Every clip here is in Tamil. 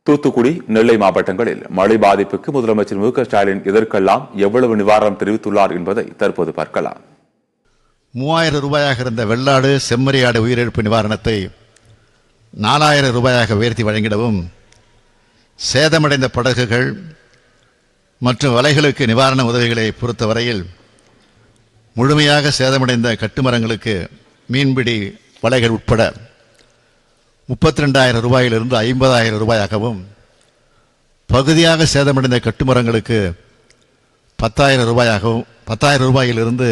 தூத்துக்குடி, நெல்லை மாவட்டங்களில் மழை பாதிப்புக்கு முதலமைச்சர் மு க ஸ்டாலின் இதற்கெல்லாம் எவ்வளவு நிவாரணம் தெரிவித்துள்ளார் என்பதை தற்போது பார்க்கலாம். 3000 ரூபாயாக இருந்த வெள்ளாடு, செம்மறியாடு உயிரிழப்பு நிவாரணத்தை 4000 ரூபாயாக உயர்த்தி வழங்கிடவும், சேதமடைந்த படகுகள் மற்றும் வலைகளுக்கு நிவாரண உதவிகளை பொறுத்தவரையில் முழுமையாக சேதமடைந்த கட்டுமரங்களுக்கு மீன்பிடி வலைகள் உட்பட 32,000 ரூபாயிலிருந்து 50,000 ரூபாயாகவும், பகுதியாக சேதமடைந்த கட்டுமரங்களுக்கு 10,000 ரூபாயாகவும் 10,000 ரூபாயிலிருந்து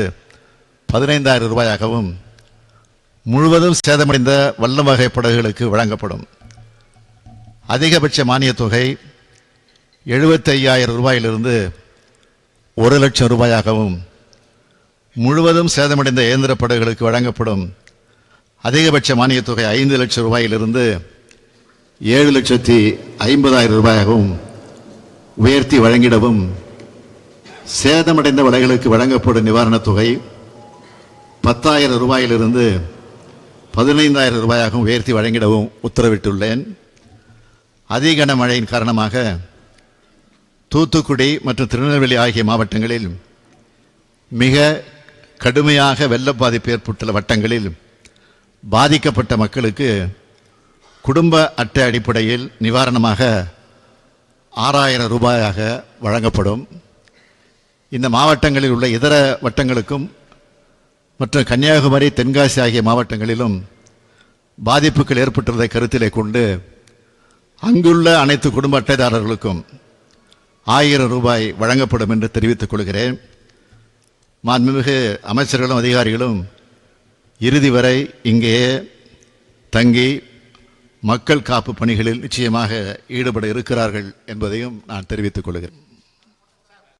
15,000 ரூபாயாகவும் முழுவதும் சேதமடைந்த வல்லம் வகை படகுகளுக்கு வழங்கப்படும். அதிகபட்ச மானியத் தொகை 75,000 ரூபாயிலிருந்து 1,00,000 ரூபாயாகவும், முழுவதும் சேதமடைந்த இயந்திர படகுகளுக்கு வழங்கப்படும் அதிகபட்ச மானியத் தொகை 5 லட்சம் ரூபாயிலிருந்து 7,50,000 ரூபாயாகவும் உயர்த்தி வழங்கிடவும், சேதமடைந்த வலைகளுக்கு வழங்கப்படும் நிவாரணத் தொகை 10,000 ரூபாயிலிருந்து 15,000 ரூபாயாகவும் உயர்த்தி வழங்கிடவும் உத்தரவிட்டுள்ளேன். அதிக மழையின் காரணமாக தூத்துக்குடி மற்றும் திருநெல்வேலி ஆகிய மாவட்டங்களில் மிக கடுமையாக வெள்ள பாதிப்பு ஏற்பட்டுள்ள வட்டங்களில் பாதிக்கப்பட்ட மக்களுக்கு குடும்ப அட்டை அடிப்படையில் நிவாரணமாக 6,000 ரூபாயாக வழங்கப்படும். இந்த மாவட்டங்களில் உள்ள இதர வட்டங்களுக்கும் மற்றும் கன்னியாகுமரி, தென்காசி ஆகிய மாவட்டங்களிலும் பாதிப்புகள் ஏற்பட்டுள்ளதை கருத்திலே கொண்டு அங்குள்ள அனைத்து குடும்ப அட்டைதாரர்களுக்கும் 1000 ரூபாய் வழங்கப்படும் என்று தெரிவித்துக் கொள்கிறேன். மாண்புமிகு அமைச்சர்களும் அதிகாரிகளும் இறுதி வரை இங்கேயே தங்கி மக்கள் காப்பு பணிகளில் நிச்சயமாக ஈடுபட இருக்கிறார்கள் என்பதையும் நான் தெரிவித்துக் கொள்கிறேன்.